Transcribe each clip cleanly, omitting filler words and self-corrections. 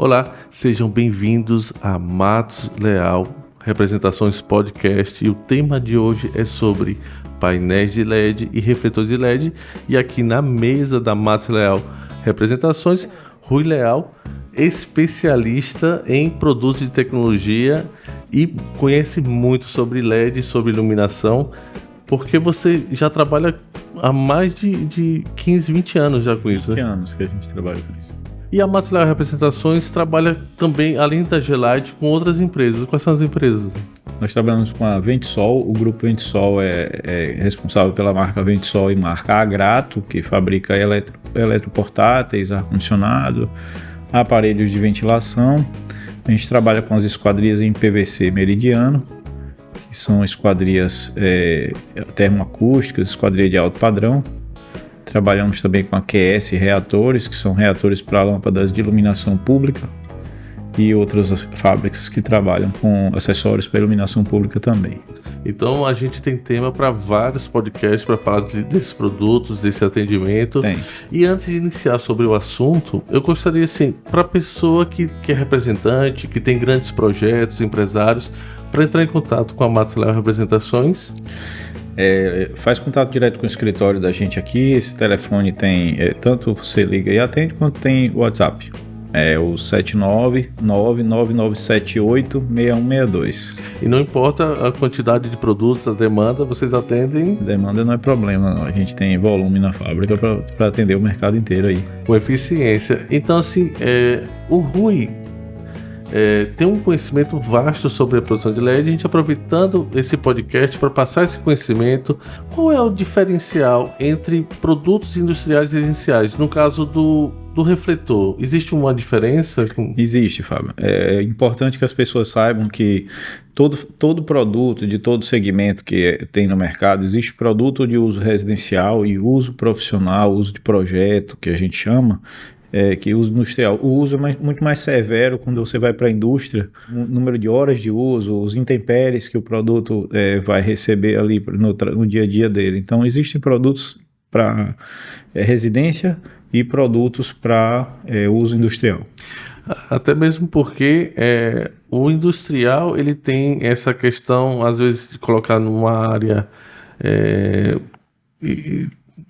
Olá, sejam bem-vindos a Matos Leal Representações Podcast e o tema de hoje é sobre painéis de LED e refletores de LED e aqui na mesa da Matos Leal Representações, Rui Leal, especialista em produtos de tecnologia e conhece muito sobre LED, sobre iluminação, porque você já trabalha há mais de 15, 20 anos já com isso, né? 20 anos que a gente trabalha com isso. E a Matos Leal Representações trabalha também, além da G-Light, com outras empresas. Quais são as empresas? Nós trabalhamos com a Ventisol. O grupo Ventisol é responsável pela marca Ventisol e marca Agrato, que fabrica eletroportáteis, ar-condicionado, aparelhos de ventilação. A gente trabalha com as esquadrias em PVC meridiano, que são esquadrias termoacústicas, esquadria de alto padrão. Trabalhamos também com a QS Reatores, que são reatores para lâmpadas de iluminação pública, e outras fábricas que trabalham com acessórios para iluminação pública também. Então a gente tem tema para vários podcasts para falar desses produtos, desse atendimento. Tem. E antes de iniciar sobre o assunto, eu gostaria, assim, para a pessoa que é representante, que tem grandes projetos, empresários, para entrar em contato com a Matos Leal Representações. Faz contato direto com o escritório da gente aqui. Esse telefone tem, tanto você liga e atende, quanto tem WhatsApp. É o 79999786162. E não importa a quantidade de produtos, a demanda, vocês atendem? Demanda não é problema, não. A gente tem volume na fábrica para atender o mercado inteiro aí. Com eficiência. Então, assim, o Rui tem um conhecimento vasto sobre a produção de LED. A gente aproveitando esse podcast para passar esse conhecimento. Qual é o diferencial entre produtos industriais e residenciais? No caso do refletor, existe uma diferença? Existe, Fábio. É importante que as pessoas saibam que todo produto de todo segmento que tem no mercado, existe produto de uso residencial e uso profissional, uso de projeto, que a gente chama, que uso industrial. O uso é muito mais severo quando você vai para a indústria, o número de horas de uso, os intempéries que o produto vai receber ali no dia a dia dele. Então, existem produtos para residência e produtos para uso industrial. Até mesmo porque o industrial ele tem essa questão, às vezes, de colocar numa área,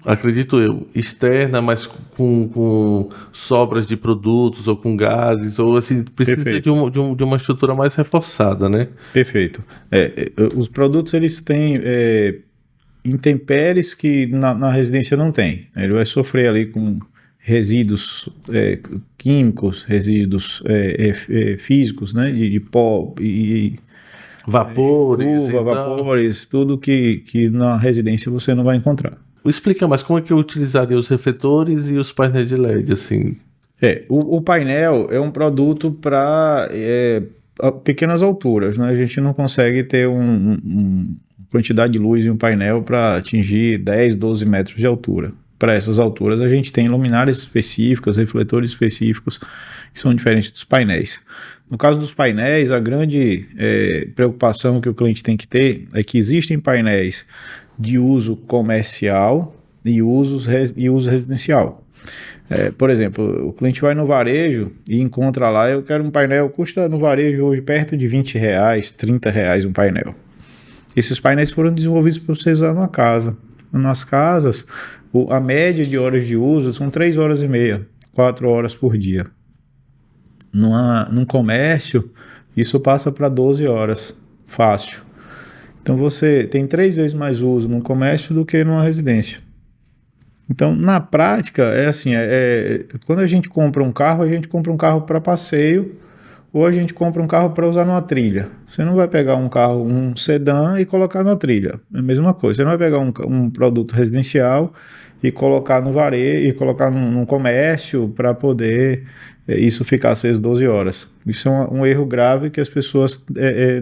acredito eu, externa, mas com sobras de produtos ou com gases, ou assim, precisa de uma estrutura mais reforçada, né? Perfeito. Os produtos eles têm intempéries que na residência não tem. Ele vai sofrer ali com resíduos químicos, resíduos físicos, né, de pó e vapores, vapores, tudo que na residência você não vai encontrar. Explica mais como é que eu utilizaria os refletores e os painéis de LED, assim. O painel é um produto para pequenas alturas, né? A gente não consegue ter uma quantidade de luz em um painel para atingir 10, 12 metros de altura. Para essas alturas a gente tem luminárias específicas, refletores específicos que são diferentes dos painéis. No caso dos painéis, a grande preocupação que o cliente tem que ter é que existem painéis de uso comercial e uso residencial. Por exemplo, o cliente vai no varejo e encontra lá, eu quero um painel, custa no varejo hoje perto de R$20, R$30 um painel. Esses painéis foram desenvolvidos para você usar numa casa. Nas casas, a média de horas de uso são 3 horas e meia, 4 horas por dia. Num comércio, isso passa para 12 horas, fácil. Então você tem 3 vezes mais uso num comércio do que numa residência. Então, na prática, quando a gente compra um carro para passeio, ou a gente compra um carro para usar numa trilha. Você não vai pegar um sedã e colocar na trilha. É a mesma coisa. Você não vai pegar um produto residencial e colocar no varejo, e colocar num comércio para poder isso ficar 6, 12 horas. Isso é um erro grave que as pessoas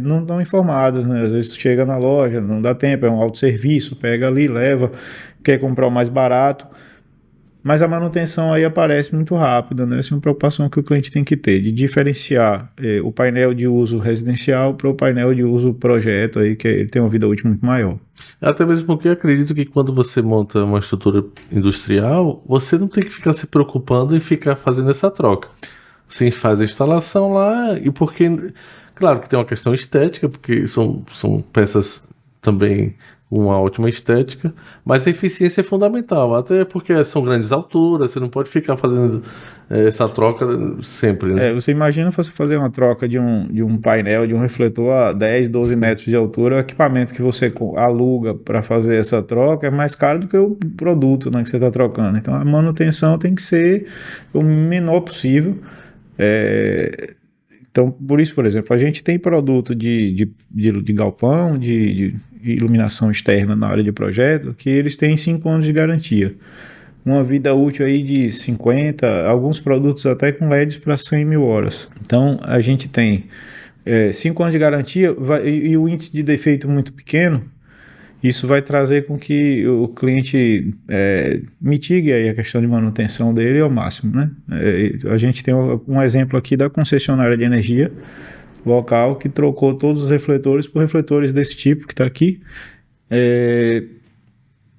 não estão informadas, né? Às vezes chega na loja, não dá tempo, é um autosserviço, pega ali, leva, quer comprar o mais barato. Mas a manutenção aí aparece muito rápida, né? Essa é uma preocupação que o cliente tem que ter, de diferenciar o painel de uso residencial para o painel de uso projeto, aí, que ele tem uma vida útil muito maior. Até mesmo porque eu acredito que quando você monta uma estrutura industrial, você não tem que ficar se preocupando em ficar fazendo essa troca. Você faz a instalação lá e porque, claro que tem uma questão estética, porque são peças também com uma ótima estética, mas a eficiência é fundamental, até porque são grandes alturas, você não pode ficar fazendo essa troca sempre, né? Você imagina você fazer uma troca de um painel, de um refletor a 10, 12 metros de altura, o equipamento que você aluga para fazer essa troca é mais caro do que o produto, né, que você está trocando. Então a manutenção tem que ser o menor possível. Então, por isso, por exemplo, a gente tem produto de galpão, de iluminação externa na área de projeto, que eles têm 5 anos de garantia. Uma vida útil aí de 50, alguns produtos até com LEDs para 100 mil horas. Então, a gente tem 5 anos de garantia e o índice de defeito muito pequeno. Isso vai trazer com que o cliente mitigue aí a questão de manutenção dele ao máximo, né? A gente tem um exemplo aqui da concessionária de energia local que trocou todos os refletores por refletores desse tipo que está aqui,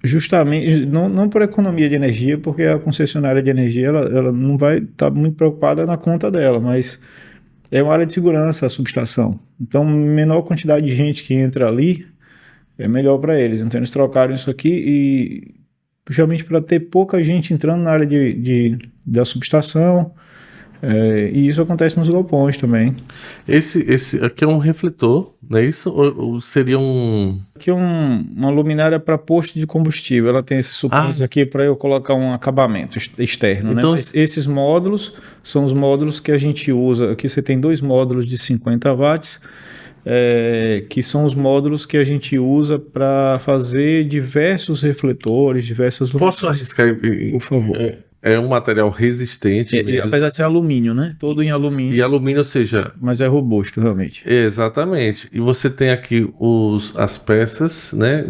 justamente, não por economia de energia, porque a concessionária de energia ela não vai estar muito preocupada na conta dela, mas é uma área de segurança a subestação. Então, menor quantidade de gente que entra ali, é melhor para eles. Então eles trocaram isso aqui e justamente para ter pouca gente entrando na área da subestação, e isso acontece nos galpões também. Esse aqui é um refletor, não é isso? Ou seria um... Aqui é uma luminária para posto de combustível. Ela tem esses suportes aqui para eu colocar um acabamento externo, então, né? Esses módulos são os módulos que a gente usa. Aqui você tem 2 módulos de 50 watts, que são os módulos que a gente usa para fazer diversos refletores, diversas luminárias. Posso arriscar? Por favor. É um material resistente mesmo. Apesar de ser alumínio, né? Todo em alumínio. E alumínio, ou seja... Mas é robusto, realmente. Exatamente. E você tem aqui as peças, né?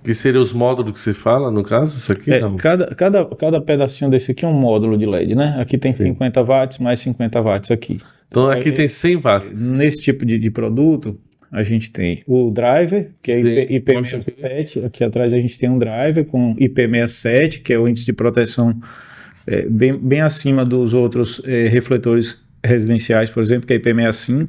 Que seriam os módulos que você fala, no caso? Isso aqui não. Cada pedacinho desse aqui é um módulo de LED, né? Aqui tem 50 watts, mais 50 watts aqui. Então aqui tem 100 watts. Nesse tipo de produto, a gente tem o driver, que é IP67. Aqui atrás a gente tem um driver com IP67, que é o índice de proteção bem acima dos outros refletores residenciais, por exemplo, que é IP65.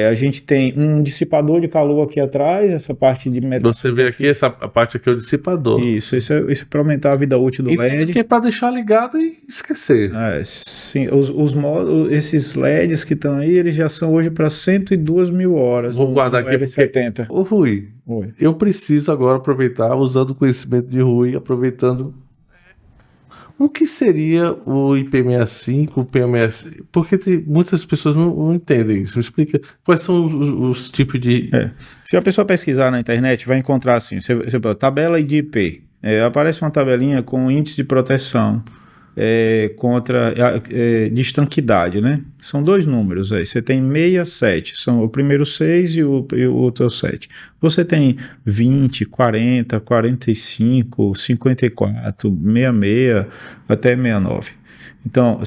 A gente tem um dissipador de calor aqui atrás, essa parte de metal. Você vê aqui, a parte aqui é o dissipador. Isso é para aumentar a vida útil do LED. Que é para deixar ligado e esquecer. Sim, esses LEDs que estão aí, eles já são hoje para 102 mil horas. Vou guardar aqui L70. Ô Rui, eu preciso agora aproveitar, usando o conhecimento de Rui, aproveitando... O que seria o IP65, o PM65? Porque muitas pessoas não entendem isso. Me explica quais são os tipos de... Se a pessoa pesquisar na internet, vai encontrar assim, você tabela de IP. Aparece uma tabelinha com índice de proteção contra de estanquidade, né? São 2 números aí. Você tem 6, 7. São o primeiro 6 e o outro 7. Você tem 20, 40, 45, 54, 66 até 69. Então,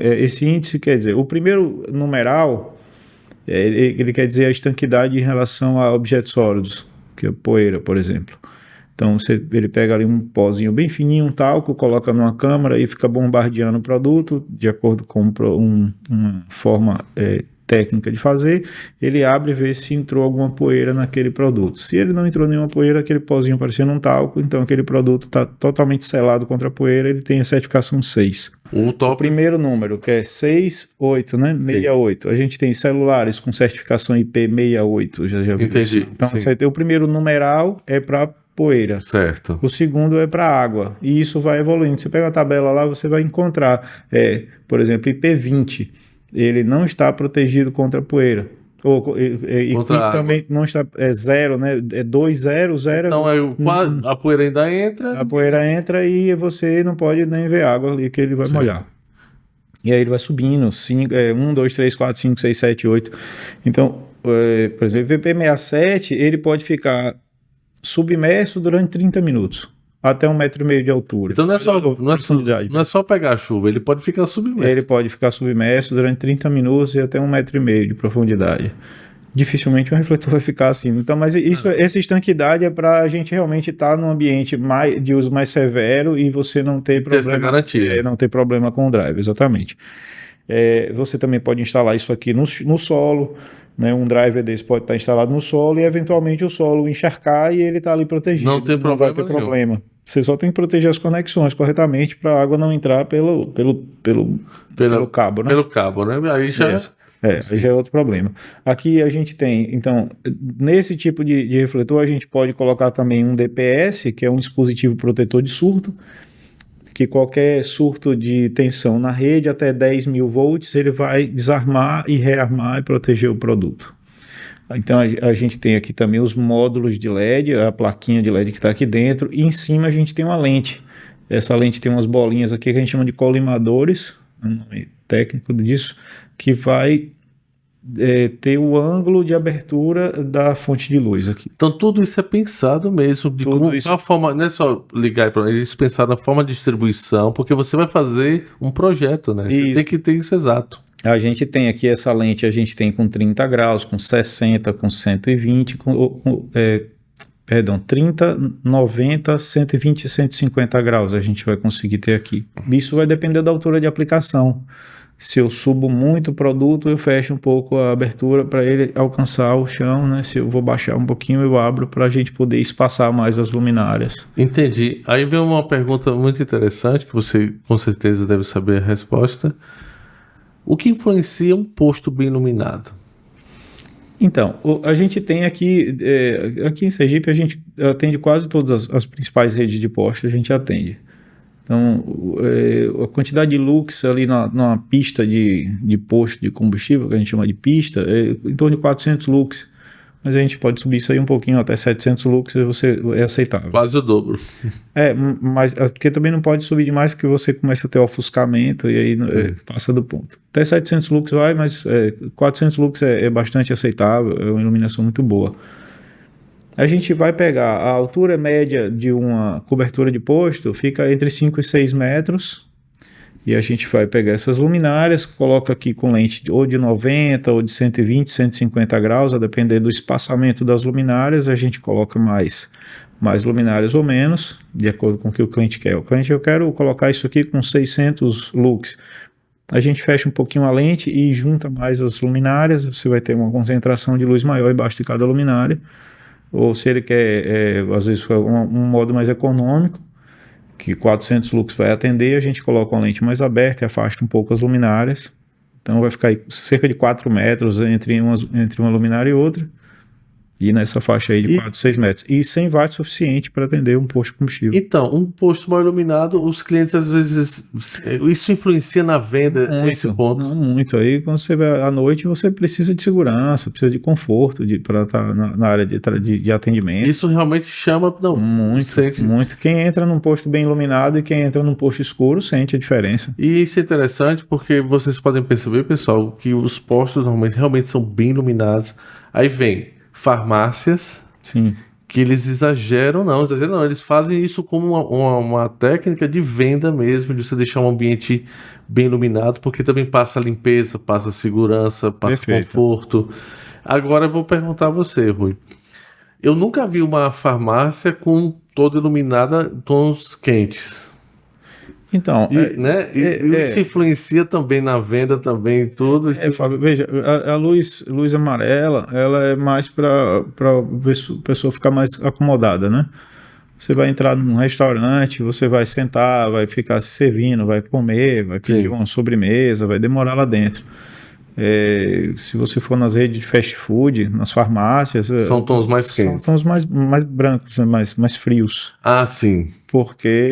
esse índice quer dizer, o primeiro numeral, ele quer dizer a estanquidade em relação a objetos sólidos, que é poeira, por exemplo. Então ele pega ali um pozinho bem fininho, um talco, coloca numa câmara e fica bombardeando o produto de acordo com uma forma técnica de fazer. Ele abre e vê se entrou alguma poeira naquele produto. Se ele não entrou nenhuma poeira, aquele pozinho parecendo um talco, então aquele produto está totalmente selado contra a poeira, ele tem a certificação 6. O primeiro número, que é 68, né? 68. A gente tem celulares com certificação IP68, já viu. Entendi. Isso? Então você tem o primeiro numeral para poeira. Certo. O segundo é para água. E isso vai evoluindo. Você pega a tabela lá, você vai encontrar, por exemplo, IP20. Ele não está protegido contra a poeira. E também não está, 0, né? É 2, 0, 0. Então a poeira ainda entra. A poeira entra e você não pode nem ver água ali que ele vai molhar. E aí ele vai subindo, 1, 2, 3, 4, 5, 6, 7, 8. Então, por exemplo, o IP67, ele pode ficar submerso durante 30 minutos, até 1,5 metro de altura. Então não é só pegar a chuva, ele pode ficar submerso. Ele pode ficar submerso durante 30 minutos e até 1,5 metro de profundidade. dificilmente um refletor vai ficar assim. Então, mas essa estanquidade é para a gente realmente estar num ambiente de uso mais severo e você não ter problema. Essa garantia. Não ter problema com o drive, exatamente. Você também pode instalar isso aqui no solo, né? Um driver desse pode estar instalado no solo e eventualmente o solo encharcar e ele está ali protegido. Não tem problema. Vai ter problema. Você só tem que proteger as conexões corretamente para a água não entrar pelo cabo, né? Pelo cabo, né? Aí já... Aí já é outro problema. Aqui a gente tem, então, nesse tipo de refletor a gente pode colocar também um DPS, que é um dispositivo protetor de surto, que qualquer surto de tensão na rede até 10.000 volts, ele vai desarmar e rearmar e proteger o produto. Então a gente tem aqui também os módulos de LED, a plaquinha de LED que está aqui dentro, e em cima a gente tem uma lente. Essa lente tem umas bolinhas aqui que a gente chama de colimadores, o nome técnico disso, que vai ter o ângulo de abertura da fonte de luz aqui. Então tudo isso é pensado mesmo, de uma forma, não é só ligar para eles pensaram na forma de distribuição, porque você vai fazer um projeto, né? Você tem que ter isso exato. A gente tem aqui essa lente, a gente tem com 30 graus, com 60, com 120, 30, 90, 120 e 150 graus a gente vai conseguir ter aqui. Isso vai depender da altura de aplicação. Se eu subo muito o produto, eu fecho um pouco a abertura para ele alcançar o chão, né? Se eu vou baixar um pouquinho, eu abro para a gente poder espaçar mais as luminárias. Entendi. Aí vem uma pergunta muito interessante, que você com certeza deve saber a resposta. O que influencia um posto bem iluminado? Então, a gente tem aqui em Sergipe, a gente atende quase todas as principais redes de postos, a gente atende. Então, a quantidade de lux ali numa pista de posto de combustível, que a gente chama de pista, é em torno de 400 lux. Mas a gente pode subir isso aí um pouquinho, até 700 lux, é aceitável. Quase o dobro. Mas porque também não pode subir demais, que você começa a ter ofuscamento e aí passa do ponto. Até 700 lux vai, mas 400 lux é bastante aceitável, é uma iluminação muito boa. A gente vai pegar a altura média de uma cobertura de posto, fica entre 5 e 6 metros, e a gente vai pegar essas luminárias, coloca aqui com lente ou de 90, ou de 120, 150 graus, a depender do espaçamento das luminárias, a gente coloca mais luminárias ou menos, de acordo com o que o cliente quer. O cliente, eu quero colocar isso aqui com 600 lux. A gente fecha um pouquinho a lente e junta mais as luminárias, você vai ter uma concentração de luz maior embaixo de cada luminária. Ou se ele quer, às vezes, um modo mais econômico, que 400 lux vai atender, a gente coloca uma lente mais aberta e afasta um pouco as luminárias. Então vai ficar cerca de 4 metros entre uma luminária e outra. E nessa faixa aí de 4, 6 metros. E 100 watts suficiente para atender um posto de combustível. Então, um posto mal iluminado, os clientes às vezes... Isso influencia na venda nesse ponto? Não muito. Aí quando você vai à noite, você precisa de segurança, precisa de conforto para estar na área de atendimento. Isso realmente chama... Não, muito. Quem entra num posto bem iluminado e quem entra num posto escuro sente a diferença. E isso é interessante porque vocês podem perceber, pessoal, que os postos normalmente realmente são bem iluminados. Aí vem farmácias, sim, que eles exageram não, eles fazem isso como uma técnica de venda mesmo, de você deixar um ambiente bem iluminado, porque também passa limpeza, passa segurança, passa Perfeito. Conforto. Agora eu vou perguntar a você, Rui. Eu nunca vi uma farmácia com toda iluminada em tons quentes. Então, isso influencia também na venda também tudo. Fábio, veja, a luz amarela, ela é mais para a pessoa ficar mais acomodada, né? Você vai entrar num restaurante, você vai sentar, vai ficar se servindo, vai comer, vai pedir uma sobremesa, vai demorar lá dentro. Se você for nas redes de fast food, nas farmácias... São tons mais quentes. São tons mais brancos, mais frios. Ah, sim. Porque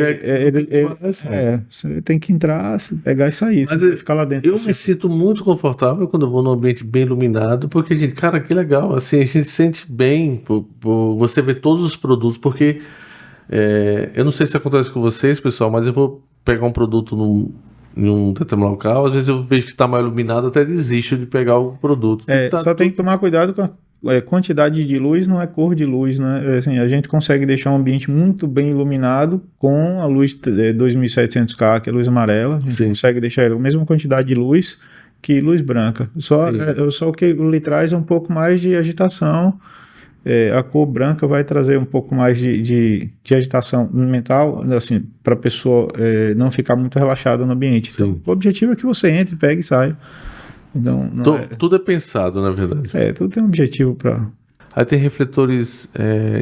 você tem que entrar, pegar e sair, ficar lá dentro. Eu me sinto muito confortável quando eu vou num ambiente bem iluminado, porque, gente, cara, que legal, assim, a gente se sente bem por você ver todos os produtos, porque eu não sei se acontece com vocês, pessoal, mas eu vou pegar um produto em um determinado local, às vezes eu vejo que está mais iluminado, até desisto de pegar o produto. Tem que tomar cuidado com a quantidade de luz, não é cor de luz, né? Assim, a gente consegue deixar um ambiente muito bem iluminado com a luz 2700K, que é a luz amarela, a gente consegue deixar a mesma quantidade de luz que luz branca. Só o que lhe traz um pouco mais de agitação. A cor branca vai trazer um pouco mais de agitação mental, assim, para a pessoa não ficar muito relaxada no ambiente. Então, o objetivo é que você entre, pegue e saia. Então, tudo é pensado, na verdade. Tudo tem um objetivo para... Aí tem refletores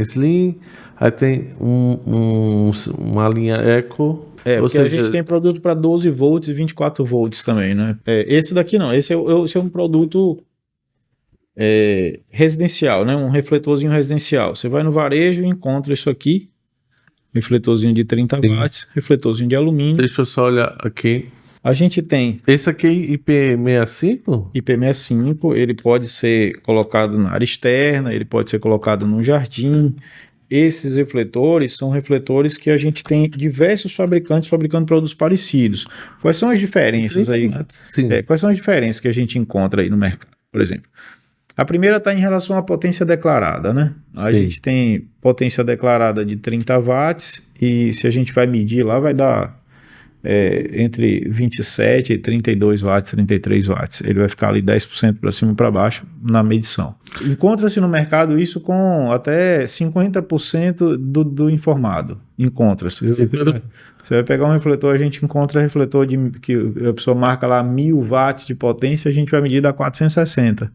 slim, aí tem uma linha eco. Porque a gente tem produto para 12 volts e 24 volts também, né? Esse daqui não, esse é um produto residencial, né? Um refletorzinho residencial. Você vai no varejo e encontra isso aqui, refletorzinho de 30 watts, refletorzinho de alumínio. Deixa eu só olhar aqui. A gente tem... Esse aqui é IP65? IP65, ele pode ser colocado na área externa, ele pode ser colocado num jardim. Esses refletores são refletores que a gente tem diversos fabricantes fabricando produtos parecidos. Quais são as diferenças aí? Quais são as diferenças que a gente encontra aí no mercado, por exemplo? A primeira está em relação à potência declarada, né? A gente tem potência declarada de 30 watts e se a gente vai medir lá vai dar entre 27 e 32 watts, 33 watts. Ele vai ficar ali 10% para cima e para baixo na medição. Encontra-se no mercado isso com até 50% do informado. Encontra-se. Você vai pegar um refletor, a gente encontra refletor que a pessoa marca lá 1000 watts de potência, a gente vai medir da 460.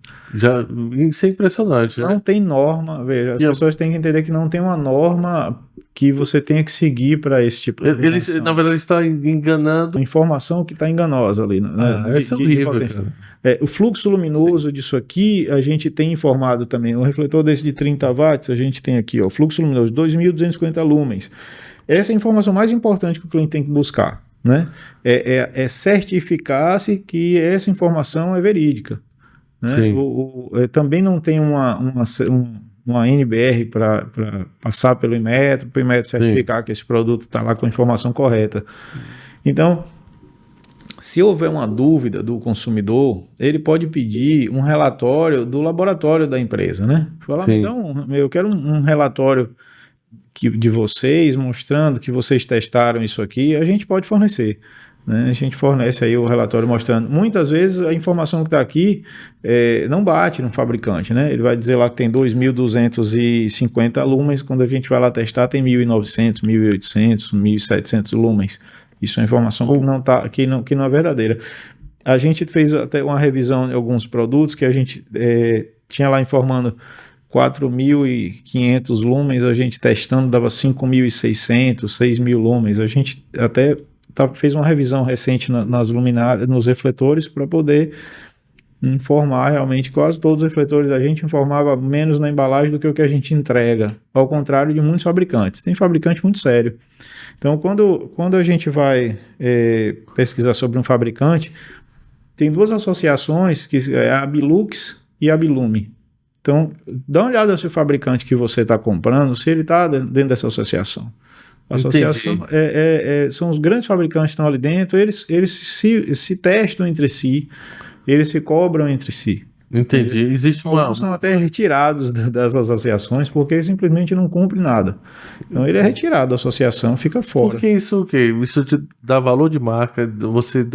Isso é impressionante. Não tem norma, veja, as pessoas têm que entender que não tem uma norma que você tenha que seguir para esse tipo de informação. Na verdade, está enganando. Informação que está enganosa ali. Isso é horrível, cara. O fluxo luminoso disso aqui, a gente tem informado também. Um refletor desse de 30 watts, a gente tem aqui, ó, fluxo luminoso, 2.250 lumens. Essa é a informação mais importante que o cliente tem que buscar, né? Certificar-se que essa informação é verídica, né? Também não tem uma NBR para passar pelo Inmetro, para o Inmetro certificar que esse produto está lá com a informação correta. Então, se houver uma dúvida do consumidor, ele pode pedir um relatório do laboratório da empresa, né? Falar, então, eu quero um relatório de vocês, mostrando que vocês testaram isso aqui, a gente pode fornecer. Né? A gente fornece aí o relatório mostrando. Muitas vezes a informação que está aqui não bate no fabricante, né? Ele vai dizer lá que tem 2.250 lumens, quando a gente vai lá testar tem 1.900, 1.800, 1.700 lumens. Isso é uma informação que não é verdadeira. A gente fez até uma revisão de alguns produtos que a gente tinha lá informando 4.500 lumens, a gente testando dava 5.600, 6.000 lumens. A gente até fez uma revisão recente nas luminárias, nos refletores, para poder informar realmente. Quase todos os refletores a gente informava menos na embalagem do que o que a gente entrega, ao contrário de muitos fabricantes. Tem fabricante muito sério. Então, quando a gente vai pesquisar sobre um fabricante, tem duas associações, que é a Abilux e a Abilume. Então, dá uma olhada se o fabricante que você está comprando, se ele está dentro dessa associação. A associação são os grandes fabricantes que estão ali dentro, eles se testam entre si, eles se cobram entre si. Entendi. Existe alguns são até retirados das associações porque simplesmente não cumpre nada. Então ele é retirado da associação, fica fora. Porque isso te dá valor de marca, você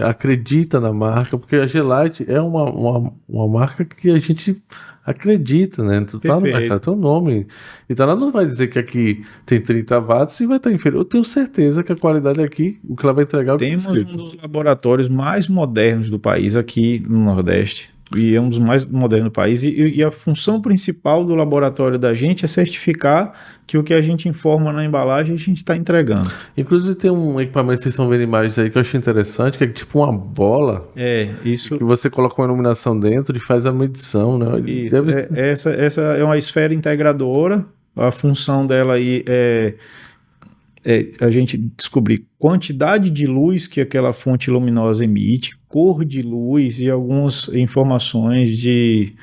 acredita na marca, porque a G-Lite é uma marca que a gente acredita, né? Tu tá no mercado, teu nome. Então ela não vai dizer que aqui tem 30 watts e vai estar inferior. Eu tenho certeza que a qualidade aqui, o que ela vai entregar... Temos um dos laboratórios mais modernos do país aqui no Nordeste. E é um dos mais modernos do país. E a função principal do laboratório da gente é certificar que o que a gente informa na embalagem a gente está entregando. Inclusive tem um equipamento que vocês estão vendo imagens aí que eu achei interessante, que é tipo uma bola. Isso. Que você coloca uma iluminação dentro e faz a medição, né? Essa é uma esfera integradora. A função dela aí é a gente descobrir quantidade de luz que aquela fonte luminosa emite, cor de luz e algumas informações de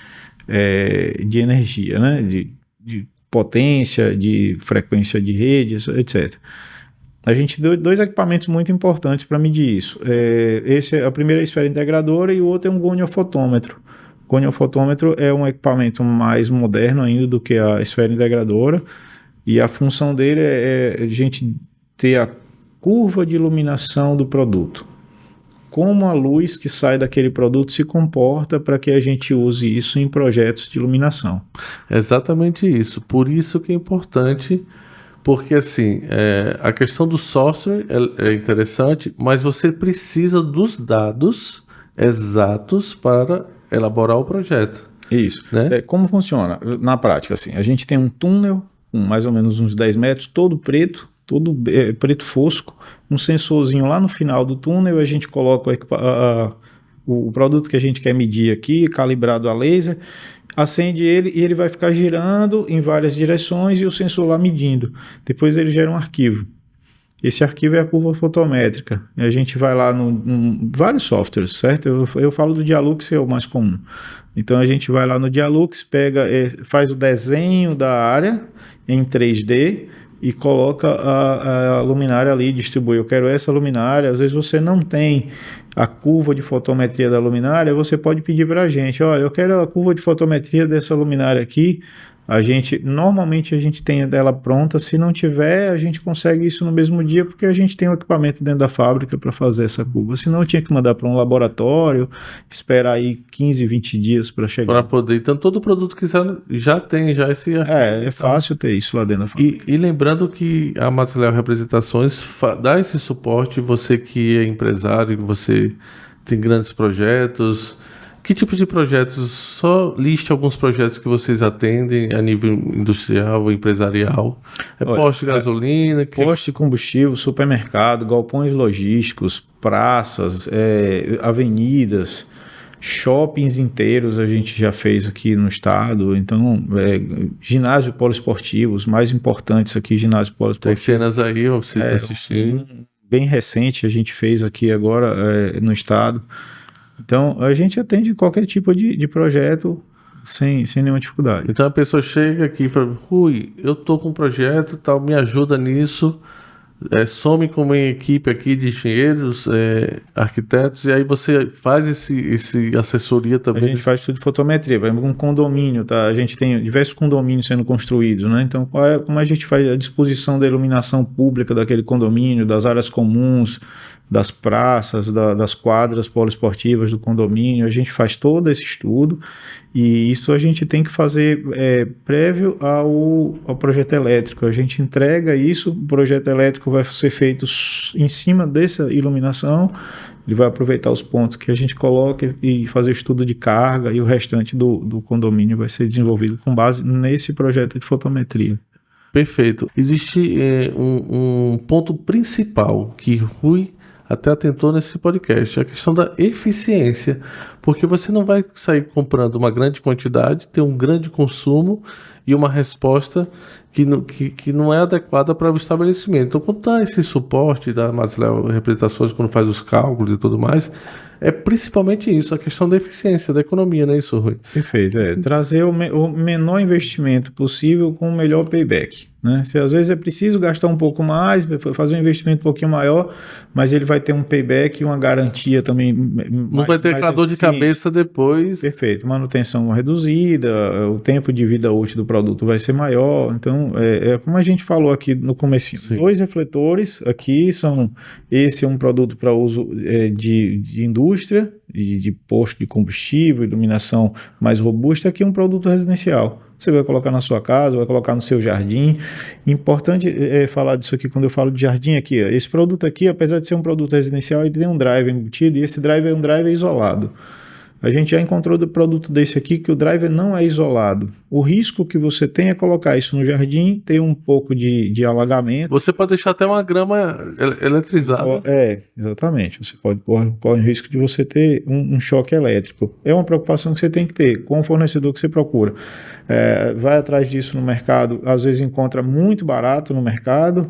energia, né? De potência, de frequência de rede, etc. A gente deu dois equipamentos muito importantes para medir isso. A primeira é a esfera integradora e o outro é um goniofotômetro. O goniofotômetro é um equipamento mais moderno ainda do que a esfera integradora. E a função dele é a gente ter a curva de iluminação do produto. como a luz que sai daquele produto se comporta para que a gente use isso em projetos de iluminação. Exatamente isso. Por isso que é importante, porque assim, a questão do software é interessante, mas você precisa dos dados exatos para elaborar o projeto. Isso. Né? Como funciona na prática? Assim, a gente tem um túnel com mais ou menos uns 10 metros, todo preto, todo preto fosco, um sensorzinho lá no final do túnel, a gente coloca o produto que a gente quer medir aqui, calibrado a laser, acende ele e ele vai ficar girando em várias direções e o sensor lá medindo. Depois ele gera um arquivo. Esse arquivo é a curva fotométrica. E a gente vai lá vários softwares, certo? Eu falo do Dialux, é o mais comum. Então a gente vai lá no Dialux, faz o desenho da área em 3D e coloca a luminária ali, distribui. Eu quero essa luminária. Às vezes você não tem a curva de fotometria da luminária, você pode pedir para a gente, eu quero a curva de fotometria dessa luminária aqui. Normalmente a gente tem dela pronta, se não tiver, a gente consegue isso no mesmo dia, porque a gente tem um equipamento dentro da fábrica para fazer essa curva. Senão tinha que mandar para um laboratório, esperar aí 15, 20 dias para chegar. Para poder, então todo produto que já tem já esse arquivo. É fácil ter isso lá dentro da fábrica. E lembrando que a Matos Leal Representações dá esse suporte, você que é empresário, você tem grandes projetos. Que tipo de projetos? Só liste alguns projetos que vocês atendem a nível industrial, empresarial. Posto de gasolina? Posto de combustível, supermercado, galpões logísticos, praças, avenidas, shoppings inteiros a gente já fez aqui no estado. Então, ginásio poliesportivo, os mais importantes aqui, ginásio poliesportivo. Tem cenas aí, vocês estão assistindo. Bem recente a gente fez aqui agora no estado. Então, a gente atende qualquer tipo de projeto sem nenhuma dificuldade. Então, a pessoa chega aqui e fala, Rui, eu estou com um projeto, tal, me ajuda nisso, some com uma equipe aqui de engenheiros, arquitetos, e aí você faz esse assessoria também. A gente faz tudo de fotometria, por exemplo, um condomínio, tá? A gente tem diversos condomínios sendo construídos, né? Então, como a gente faz a disposição da iluminação pública daquele condomínio, das áreas comuns, das praças, das quadras poliesportivas do condomínio, a gente faz todo esse estudo e isso a gente tem que fazer prévio ao projeto elétrico. A gente entrega isso, o projeto elétrico vai ser feito em cima dessa iluminação, ele vai aproveitar os pontos que a gente coloca e fazer o estudo de carga e o restante do condomínio vai ser desenvolvido com base nesse projeto de fotometria. Perfeito. Existe um ponto principal que Rui até atentou nesse podcast, a questão da eficiência, porque você não vai sair comprando uma grande quantidade, ter um grande consumo e uma resposta que não é adequada para o estabelecimento. Então, quando dá esse suporte da Matos Leal Representações, quando faz os cálculos e tudo mais, é principalmente isso, a questão da eficiência, da economia, não é isso, Rui? Perfeito, trazer o menor investimento possível com o melhor payback, né? Se às vezes é preciso gastar um pouco mais, fazer um investimento um pouquinho maior, mas ele vai ter um payback e uma garantia também. Não vai ter aquela dor de cabeça depois. Perfeito, manutenção reduzida, o tempo de vida útil do produto vai ser maior. Então, como a gente falou aqui no comecinho, 2 refletores aqui esse é um produto para uso de indústria, de posto de combustível, iluminação mais robusta, aqui é um produto residencial. Você vai colocar na sua casa, vai colocar no seu jardim. Importante falar disso aqui quando eu falo de jardim aqui. Esse produto aqui, apesar de ser um produto residencial, ele tem um driver embutido e esse driver é um driver isolado. A gente já encontrou do produto desse aqui que o driver não é isolado. O risco que você tem é colocar isso no jardim, ter um pouco de alagamento. Você pode deixar até uma grama eletrizada. Exatamente. Você corre o risco de você ter um choque elétrico. É uma preocupação que você tem que ter com o fornecedor que você procura. Vai atrás disso no mercado, às vezes encontra muito barato no mercado.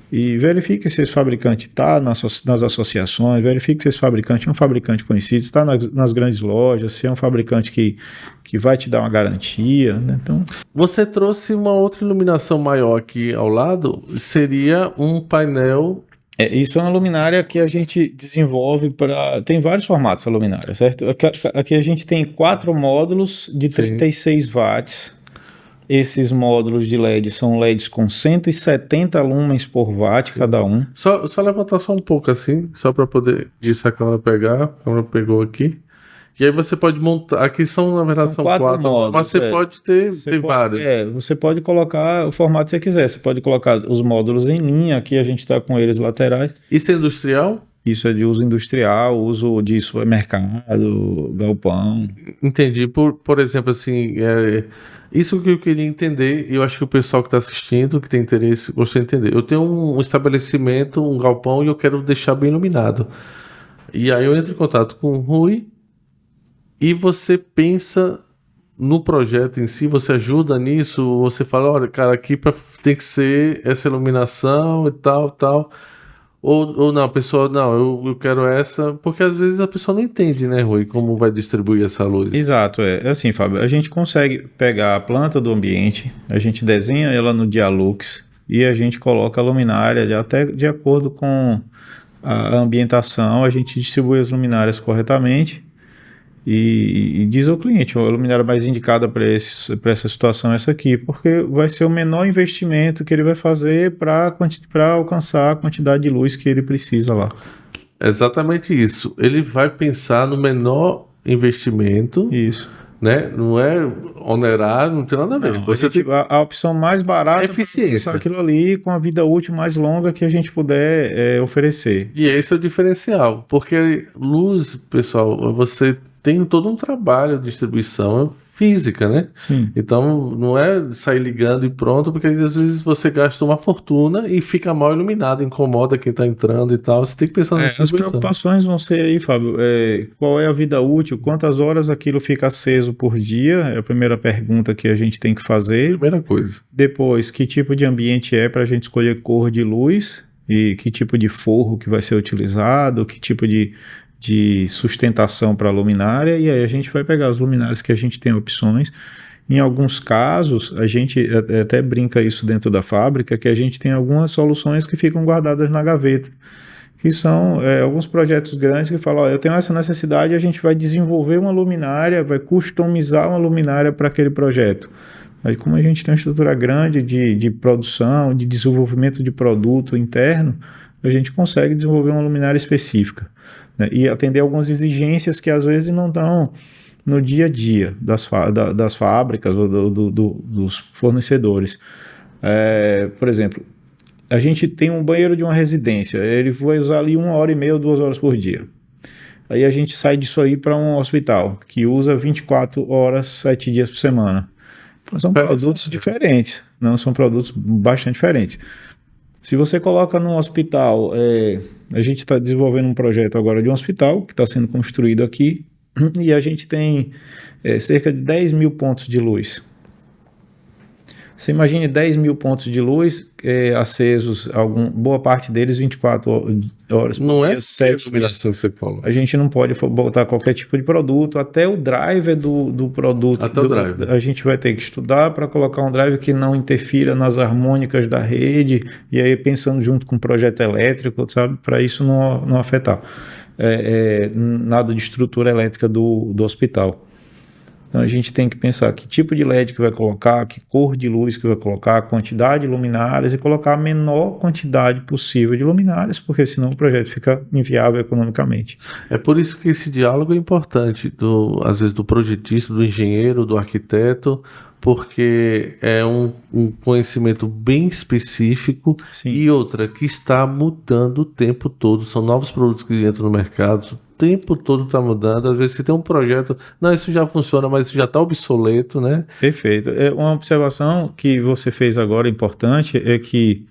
E verifique se esse fabricante está nas associações, verifique se esse fabricante é um fabricante conhecido, está nas grandes lojas, se é um fabricante que vai te dar uma garantia, né? Então, você trouxe uma outra iluminação maior aqui ao lado, seria um painel. Isso é uma luminária que a gente desenvolve tem vários formatos a luminária, certo? Aqui a gente tem 4 módulos de 36 watts. Esses módulos de LED são LEDs com 170 lumens por watt cada um. Só levantar só um pouco assim, só para poder disso a câmera pegar. A câmera pegou aqui. E aí você pode montar. Aqui são, na verdade, são quatro módulos, mas você pode ter vários. Você pode colocar o formato que você quiser. Você pode colocar os módulos em linha. Aqui a gente está com eles laterais. Isso é industrial? Isso é de uso industrial, uso de supermercado, galpão. Entendi. Por exemplo, assim, isso que eu queria entender, e eu acho que o pessoal que está assistindo, que tem interesse, gostaria de entender. Eu tenho um estabelecimento, um galpão, e eu quero deixar bem iluminado. E aí eu entro em contato com o Rui, e você pensa no projeto em si, você ajuda nisso, você fala, olha, cara, aqui tem que ser essa iluminação e tal. Ou não, a pessoa, não, eu quero essa, porque às vezes a pessoa não entende, né, Rui, como vai distribuir essa luz. Exato, é assim, Fábio, a gente consegue pegar a planta do ambiente, a gente desenha ela no Dialux e a gente coloca a luminária até de acordo com a ambientação, a gente distribui as luminárias corretamente e diz ao cliente, a luminária mais indicada para essa situação é essa aqui, porque vai ser o menor investimento que ele vai fazer para alcançar a quantidade de luz que ele precisa lá. Exatamente isso. Ele vai pensar no menor investimento. Isso. Né? Não é onerar, não tem nada a ver. Não, a opção mais barata é eficiência. Aquilo ali com a vida útil mais longa que a gente puder oferecer. E esse é o diferencial, porque luz, pessoal, você tem todo um trabalho de distribuição física, né? Sim. Então não é sair ligando e pronto, porque às vezes você gasta uma fortuna e fica mal iluminado, incomoda quem está entrando e tal. Você tem que pensar na distribuição. As preocupações vão ser aí, Fábio, qual é a vida útil, quantas horas aquilo fica aceso por dia, é a primeira pergunta que a gente tem que fazer. Primeira coisa. Depois, que tipo de ambiente é para a gente escolher cor de luz e que tipo de forro que vai ser utilizado, que tipo de sustentação para a luminária, e aí a gente vai pegar as luminárias que a gente tem opções. Em alguns casos, a gente até brinca isso dentro da fábrica, que a gente tem algumas soluções que ficam guardadas na gaveta, que são alguns projetos grandes que falam, eu tenho essa necessidade, a gente vai desenvolver uma luminária, vai customizar uma luminária para aquele projeto. Aí, como a gente tem uma estrutura grande de produção, de desenvolvimento de produto interno, a gente consegue desenvolver uma luminária específica, né, e atender algumas exigências que às vezes não estão no dia a dia das fábricas ou dos fornecedores. Por exemplo, a gente tem um banheiro de uma residência, ele vai usar ali 1h30 ou 2 horas por dia. Aí a gente sai disso aí para um hospital, que usa 24 horas, 7 dias por semana. São produtos diferentes, não são produtos bastante diferentes. Se você coloca num hospital, a gente está desenvolvendo um projeto agora de um hospital que está sendo construído aqui e a gente tem cerca de 10 mil pontos de luz. Você imagine 10 mil pontos de luz acesos, boa parte deles 24 horas. Não é 7 iluminação que você falou. A gente não pode botar qualquer tipo de produto, até o driver do produto. Até o driver. A gente vai ter que estudar para colocar um driver que não interfira nas harmônicas da rede, e aí pensando junto com o projeto elétrico, sabe, para isso não afetar nada de estrutura elétrica do hospital. Então a gente tem que pensar que tipo de LED que vai colocar, que cor de luz que vai colocar, quantidade de luminárias e colocar a menor quantidade possível de luminárias, porque senão o projeto fica inviável economicamente. É por isso que esse diálogo é importante, às vezes do projetista, do engenheiro, do arquiteto, porque é um conhecimento bem específico. Sim. E outra, que está mudando o tempo todo, são novos produtos que entram no mercado, o tempo todo está mudando. Às vezes você tem um projeto, não, isso já funciona, mas isso já está obsoleto, né? Perfeito. Uma observação que você fez agora importante é que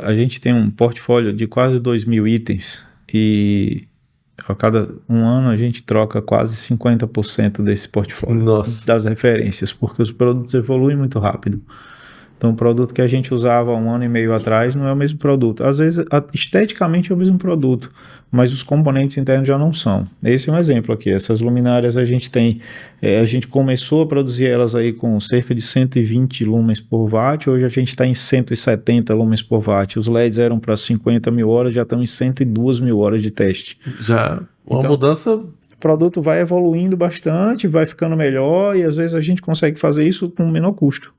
a gente tem um portfólio de quase 2.000 itens e a cada um ano a gente troca quase 50% desse portfólio. Nossa. Das referências, porque os produtos evoluem muito rápido. Então, o produto que a gente usava 1 ano e meio atrás não é o mesmo produto. Às vezes, esteticamente é o mesmo produto, mas os componentes internos já não são. Esse é um exemplo aqui. Essas luminárias a gente tem, a gente começou a produzir elas aí com cerca de 120 lumens por watt, hoje a gente está em 170 lumens por watt. Os LEDs eram para 50 mil horas, já estão em 102 mil horas de teste. Já, uma mudança produto vai evoluindo bastante, vai ficando melhor e às vezes a gente consegue fazer isso com menor custo.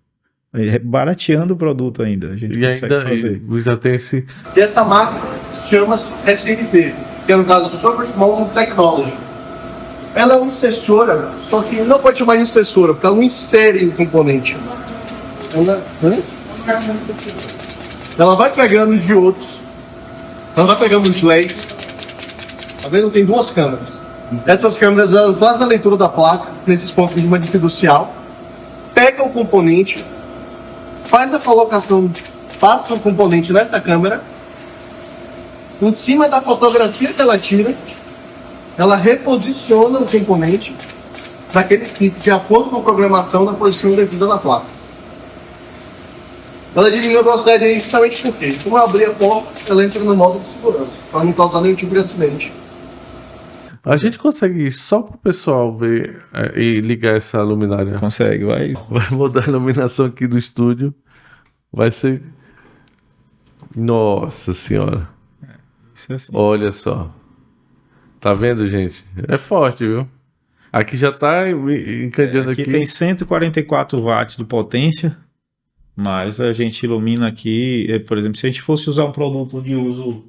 Barateando o produto ainda, a gente consegue ainda fazer. Já tem esse... E essa marca chama-se SNT, que é no caso do Super Molding Technology. Ela é uma insessora, só que não pode chamar de insessora, porque ela não insere o componente. Ela vai pegando os diodos, ela vai pegando os LEDs. Tá vendo? Tem duas câmeras. Essas câmeras elas fazem a leitura da placa nesses pontos de mãe fiducial, pega o componente, faz a colocação, passa o componente nessa câmera, em cima da fotografia que ela tira, ela reposiciona o componente daquele kit de acordo com a programação na posição devida da placa. Ela diminui a velocidade aí justamente porque, como eu abrir a porta, ela entra no modo de segurança, para não causar nenhum tipo de acidente. A gente consegue só para o pessoal ver e ligar essa luminária. Consegue, vai mudar a iluminação aqui do estúdio. Vai ser... Nossa senhora. Isso é assim. Olha só. Tá vendo, gente? É forte, viu? Aqui já tá encadeando aqui. Aqui tem 144 watts de potência, mas a gente ilumina aqui, por exemplo, se a gente fosse usar um produto de uso...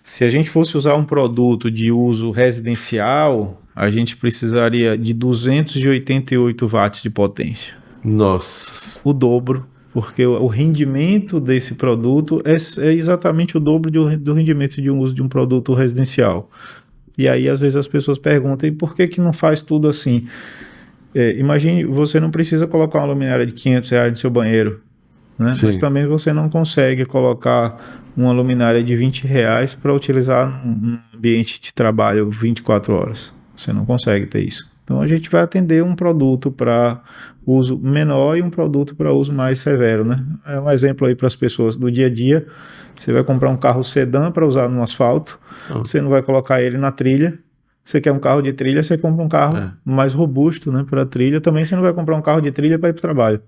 Se a gente fosse usar um produto de uso residencial, a gente precisaria de 288 watts de potência. Nossa. O dobro, porque o rendimento desse produto é exatamente o dobro do rendimento de um uso de um produto residencial. E aí, às vezes, as pessoas perguntam, e por que não faz tudo assim? Imagine, você não precisa colocar uma luminária de R$500 no seu banheiro, né? Mas também você não consegue colocar uma luminária de R$20 para utilizar num ambiente de trabalho 24 horas. Você não consegue ter isso. Então a gente vai atender um produto para uso menor e um produto para uso mais severo, né? É um exemplo aí para as pessoas do dia a dia. Você vai comprar um carro sedã para usar no asfalto, você não vai colocar ele na trilha. Você quer um carro de trilha, você compra um carro mais robusto, né, para trilha. Também você não vai comprar um carro de trilha para ir para o trabalho.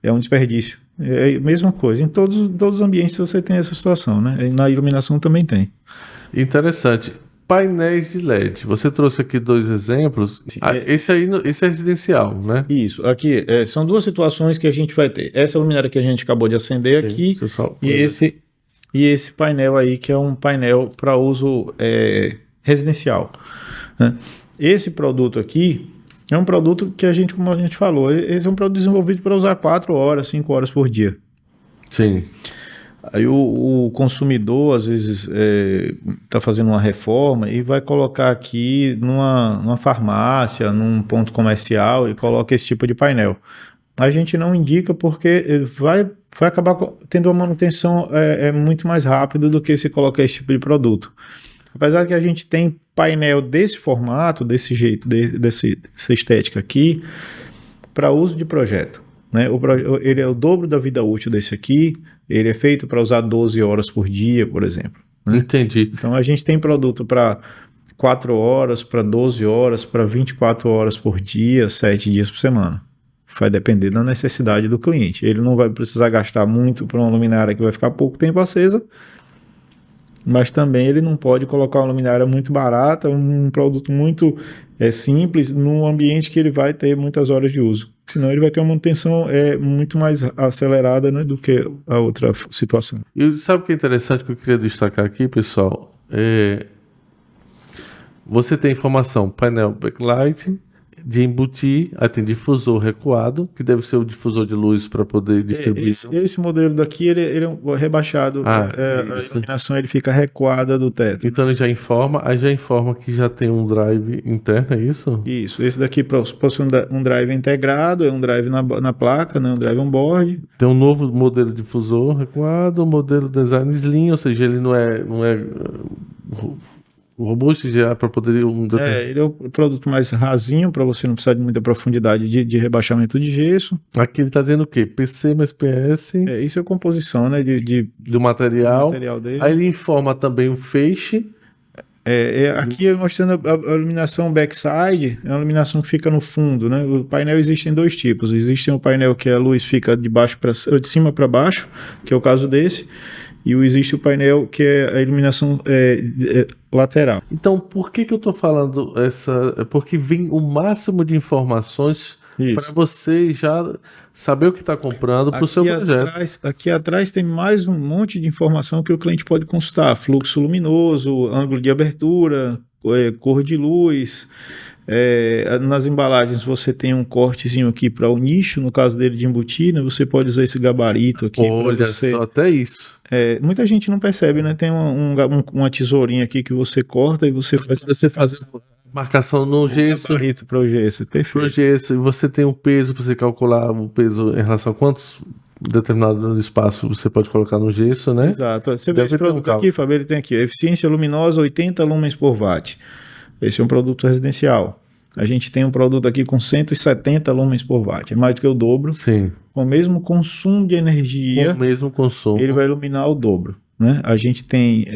É um desperdício. É a mesma coisa. Em todos os ambientes você tem essa situação, né? E na iluminação também tem. Interessante. Painéis de LED. Você trouxe aqui 2 exemplos. Esse é residencial, né? Isso. Aqui são 2 situações que a gente vai ter. Essa luminária que a gente acabou de acender aqui e esse painel aí que é um painel para uso residencial, né? Esse produto aqui é um produto que como a gente falou, esse é um produto desenvolvido para usar 4 horas, 5 horas por dia. Sim. Aí o consumidor, às vezes, está fazendo uma reforma e vai colocar aqui numa farmácia, num ponto comercial e coloca esse tipo de painel. A gente não indica porque vai acabar tendo uma manutenção muito mais rápida do que se colocar esse tipo de produto. Apesar que a gente tem painel desse formato, desse jeito, dessa estética aqui, para uso de projeto, né? Ele é o dobro da vida útil desse aqui, ele é feito para usar 12 horas por dia, por exemplo, né? Entendi. Então a gente tem produto para 4 horas, para 12 horas, para 24 horas por dia, 7 dias por semana. Vai depender da necessidade do cliente. Ele não vai precisar gastar muito para uma luminária que vai ficar pouco tempo acesa, mas também ele não pode colocar uma luminária muito barata, um produto muito simples, num ambiente que ele vai ter muitas horas de uso. Senão ele vai ter uma manutenção muito mais acelerada, né, do que a outra situação. E sabe o que é interessante que eu queria destacar aqui, pessoal? Você tem informação, painel backlight, de embutir, aí tem difusor recuado, que deve ser o difusor de luz para poder distribuir. Esse modelo daqui, ele é rebaixado, a iluminação ele fica recuada do teto. Então ele já informa que já tem um drive interno, é isso? Isso, esse daqui possui um drive integrado, é um drive na placa, né, um drive on-board. Tem um novo modelo de difusor recuado, um modelo design slim, ou seja, ele não é robusto já para poder... ele é o produto mais rasinho, para você não precisar de muita profundidade de rebaixamento de gesso. Aqui ele está dizendo o quê? PC mais PS. Isso é a composição, né, do material dele. Aí ele informa também o feixe. Aqui mostrando a iluminação backside, é uma iluminação que fica no fundo, né? O painel existem dois tipos. Existe um painel que a luz fica de cima para baixo, que é o caso desse, e existe o painel que é a iluminação lateral. Então, por que eu estou falando essa? Porque vem o máximo de informações para você já saber o que está comprando para o seu projeto. Aqui atrás tem mais um monte de informação que o cliente pode consultar: fluxo luminoso, ângulo de abertura, cor de luz. Nas embalagens você tem um cortezinho aqui para o nicho, no caso dele de embutina, você pode usar esse gabarito aqui. Olha só, até isso. Muita gente não percebe, né? Tem uma tesourinha aqui que você corta e você faz marcação no gesso. Gabarito para o gesso, perfeito. Pro gesso, e você tem um peso para você calcular o peso em relação a quantos determinado espaço você pode colocar no gesso, né? Exato. Você vê esse produto aqui, Fábio, ele tem aqui eficiência luminosa 80 lumens por watt. Esse é um produto residencial. A gente tem um produto aqui com 170 lumens por watt, é mais do que o dobro. Sim. Com o mesmo consumo de energia, com o mesmo consumo, ele vai iluminar o dobro, né? A gente tem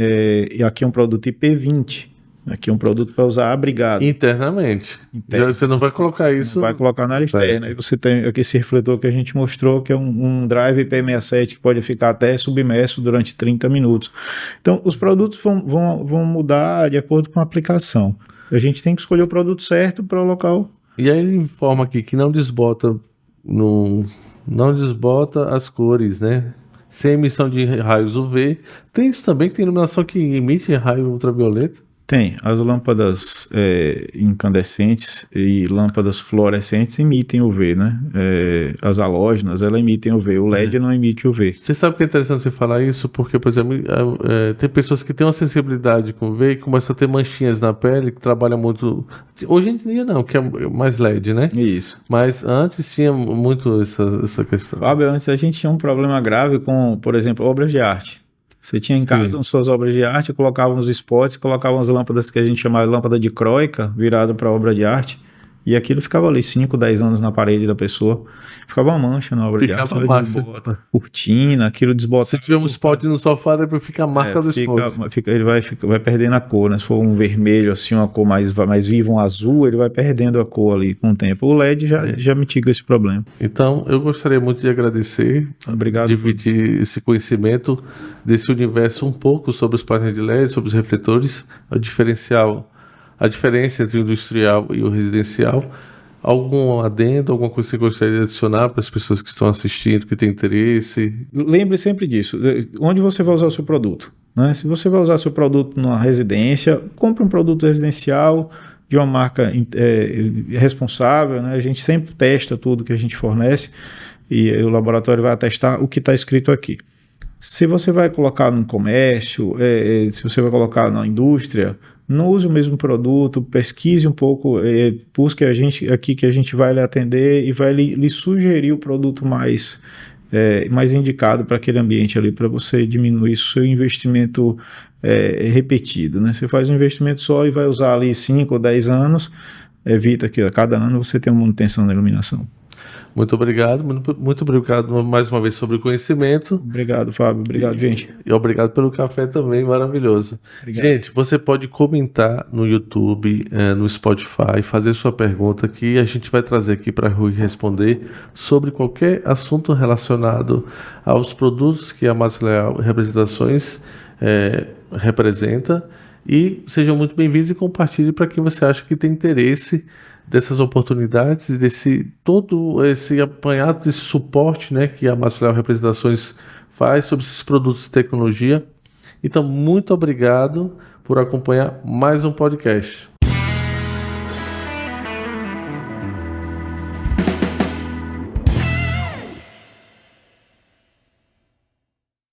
aqui um produto IP20. Aqui é um produto para usar abrigado. Internamente. Você não vai colocar isso... Não vai colocar na área externa. Aí você tem aqui esse refletor que a gente mostrou, que é um drive IP67 que pode ficar até submerso durante 30 minutos. Então, os produtos vão mudar de acordo com a aplicação. A gente tem que escolher o produto certo para o local. E aí ele informa aqui que não desbota as cores, né? Sem emissão de raios UV. Tem isso também, que tem iluminação que emite raio ultravioleta? Tem. As lâmpadas incandescentes e lâmpadas fluorescentes emitem UV, né? As halógenas, elas emitem UV. O LED não emite UV. Você sabe que é interessante você falar isso? Porque, por exemplo, tem pessoas que têm uma sensibilidade com UV e começam a ter manchinhas na pele, que trabalham muito... Hoje em dia não, que é mais LED, né? Isso. Mas antes tinha muito essa questão. Fábio, antes a gente tinha um problema grave com, por exemplo, obras de arte. Você tinha em casa suas obras de arte, colocava uns spots, colocava as lâmpadas que a gente chamava de lâmpada de croica, virado para obra de arte, e aquilo ficava ali 5, 10 anos na parede da pessoa. Ficava uma mancha na obra de arte. Desbota, cortina, aquilo desbota. Se tiver um spot no sofá, depois fica a marca do spot. Ele vai perdendo a cor, né? Se for um vermelho, assim, uma cor mais viva, um azul, ele vai perdendo a cor ali com o tempo. O LED já mitiga esse problema. Então, eu gostaria muito de agradecer. Obrigado. Dividir esse conhecimento desse universo um pouco sobre os painéis de LED, sobre os refletores, a diferença entre o industrial e o residencial. Algum adendo, alguma coisa que você gostaria de adicionar para as pessoas que estão assistindo, que têm interesse? Lembre sempre disso. Onde você vai usar o seu produto, né? Se você vai usar seu produto numa residência, compre um produto residencial de uma marca responsável, né? A gente sempre testa tudo que a gente fornece e o laboratório vai atestar o que está escrito aqui. Se você vai colocar no comércio, se você vai colocar na indústria, não use o mesmo produto, pesquise um pouco, busque a gente aqui que a gente vai lhe atender e vai lhe sugerir o produto mais indicado para aquele ambiente ali, para você diminuir o seu investimento repetido, né? Você faz um investimento só e vai usar ali 5 ou 10 anos, evita que a cada ano você tenha uma manutenção da iluminação. Muito obrigado, muito obrigado mais uma vez sobre o conhecimento. Obrigado, Fábio. Obrigado, gente. E obrigado pelo café também, maravilhoso. Obrigado. Gente, você pode comentar no YouTube, no Spotify, fazer sua pergunta que a gente vai trazer aqui para Rui responder sobre qualquer assunto relacionado aos produtos que a Matos Leal Representações representa. E sejam muito bem-vindos e compartilhe para quem você acha que tem interesse dessas oportunidades, todo esse apanhado, desse suporte, né, que a Matos Leal Representações faz sobre esses produtos de tecnologia. Então, muito obrigado por acompanhar mais um podcast.